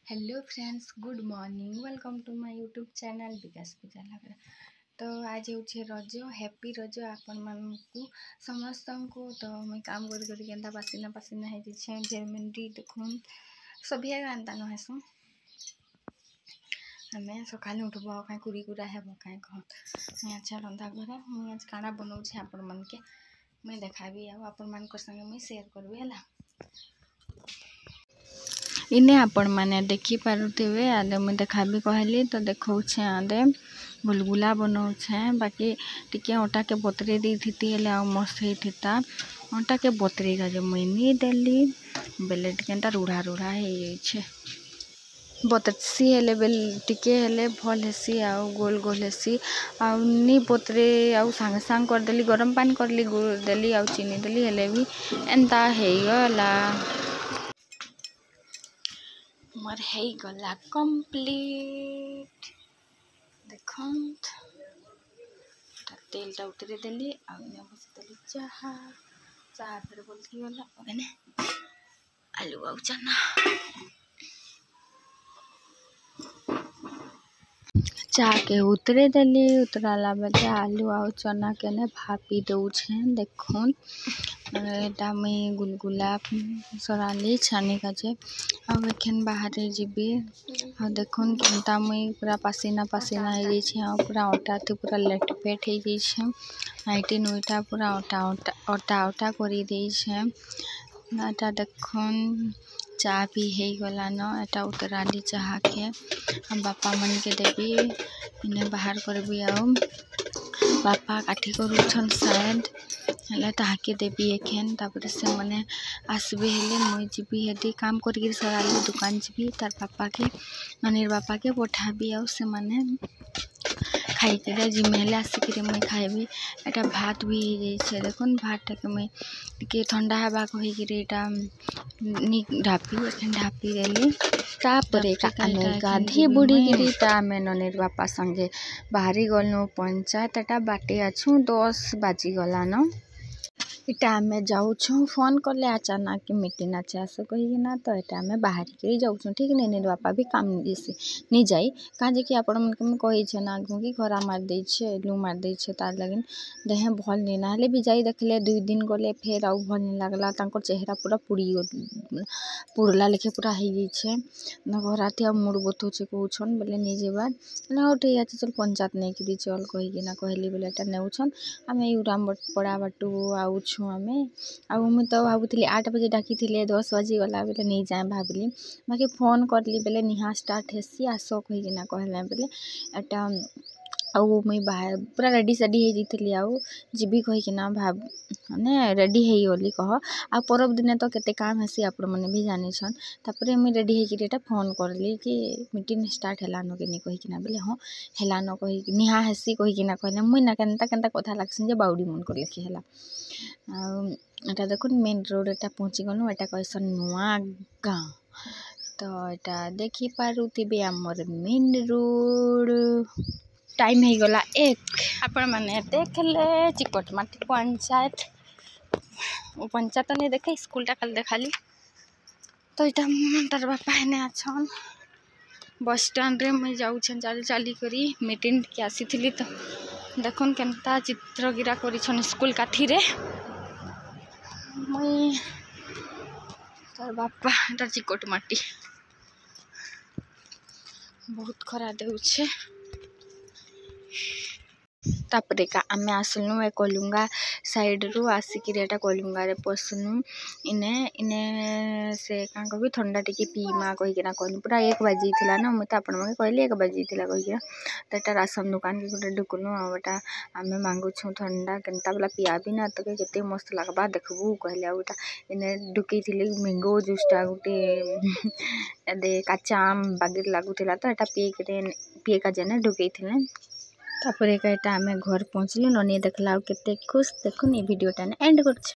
Hello friends, good morning. Welcome to my YouTube channel Vikas Puja लगा। तो आज हूँ रज, हैप्पी रज आपण मानू समस्त को। तो मुई काम कर पसीना पसीना है झेरमेंटी देखुन सभी एंता नहेसु आम सका उठब कहीं कुरी कुरा हे कहीं कह अच्छा रंधा घर मुझे आज काना बनाऊे आपण मन के मुझे देखाबी आपण मान संगे मुझे शेयर करबी है। इने आपण मैंने देखी पारुथिबे आदे मुझे देखाबी कहली तो देखौछे आदे गुलगुला बनाऊे। बाकी टिके अटा के बतरे देती आ मस्त होता अटा के बतरे का जो मुई नी देली बेले टिके रूढ़ा रूढ़ा हो बतसी हेले बेल टिके हेले भल हेसी आउ गोल गोल हेसी आउ नी बतरे आउ सांग सांग कर देली गरम पानी करली गुड़ देली आउ चीनी देली हेले भी एंता हेगला मोर है गला कंप्लीट। देखो तेल टा उतरे देली बस देली चाहा चाहा फिर बोलती गला आलू आउ चना चाह के उतरे देली उतराला बेले आलू आउ चना के ने भापी दौछे। देखुन एटा मुई गुलगुला सराली छानी काजे आखन बाहर जीबी आ देखुन केनता मुई पूरा पसीना पसीना हो पूरा अटा थी पूरा लेटपेट हो नाइटी नुईटा पूरा अटा अटा अटा अटा कर देटा। देखुन चाह भी हो गला न एटा उतराली चाह के बापा मन के देवी इन्हें बाहर करबी आउ बापा काठी करुछन शायद हेले ताके देवी एखेन तापर से मने आसबे हेले मुई जीबी हेदी काम करके सराली दुकान जीबी तार पापा के ननीर बापा के पठाबी आउ से माने खाई के जिमे हेले आसिक मुई खाइबी। एटा भात भी हो जाइए। देखुन भात के मुई टिके ठंडा हवा कहीकिटा नी ढापी एखन ढापी देली तापरे आमे गाधी बुड़ी गिरी आमे ननीर बापा संगे बाहरी गलु पंचायत एटा बाटे अच्छु 10 बाजी गला न इटा आमे जाऊँ फोन कले अचानक कि मीटिंग अच्छे आस कहीकिना तो यहाँ आम बाहर कर जाऊँ ठीक नहीं नीर बापा भी काम नहीं जाई कहाँ कि आपण मन कही ना आगू कि खरा मार दे लू मार दे तार लगे देह भल नहीं ना भी जाई देखले 2 दिन गले फेर आउ भल नहीं लगला चेहरा पूरा पुड़ला लिखे पूरा हो घर थी मुड़ बथौचे कौन बोले नहीं जेबार हो ठीक है चल पंचायत नहीं कि चल कहीकिना कहली बोले एटा नेउछन आम यूराम पड़ा बाटू आउछु आमे आउ मुई तो भाबुली 8 बजे डाकी 10 बजे गला बेले नहीं जाए भाविली बाकी फोन करली बेले निहा स्टार्ट हेसी आस कहीकिना कहले बेले एटा आउ मुई बाहर पूरा रेडी सेडी हो जाती आउ जीबी कहीकिना भाव माने रेडी होली कह आ परब दिन तो केते काम हेसी आपण मैंने भी जानिछन तापर मुई रेडी होकर फोन करली कि मीटिंग स्टार्ट हेलान कि नहीं कहीकिना बेले हाँ हेलान कही निहा हेसी कहीकिना कहले मुई ना केनता केनता कथा लागसी जे बाउडी मन कर लिखी हेला एटा देखुन मेन रोड एटा पहुँची गलु एटा कहसन नुआ गाँव तो एटा देखी पारुथिबे आमर मेन रोड टाइम हो गला 1 आपण माने देखले चिकटमाटी पंचायत पंचायत नहीं देखे स्कूल टा खाली देखाली तो यहाँ तार बापा हेने अच्छन बस स्टैंड रे मुई जाऊछन चली चली करी मीटिंग के आसी थी तो देखुन केनता चित्र गिरा करिछन स्कूल काठी रे मुई तार बापा तार चिकटमाटी बहुत खरा देउछे तापरे का आमे आसलु ए कलुंगा साइड रु आसिक एटा कलुंगा रे पसनु इने इने से का कहबी ठंडा टिके पीमा कहीकिना कहलु पूरा 1 बजे थिला ना मुई त आपण मके कहली 1 बजे थिला कहीकिना तो एटा राशन दुकान के गोटे ढुकनु आटा आमे मांगु छु ठंडा केनता वाला पियाबी ना तो केते मस्त लागबा देखबू कहले आउटा इने ढुकी थिले मैंगो जूस टा गोटे दे कच्चा आम बागिर लागुथिला तो एटा पिए का जने ढुकी थिले तापर एटा आमे घर पहुँचलु ननी देखला केते खुश देखुन ए वीडियोटा एंड कर।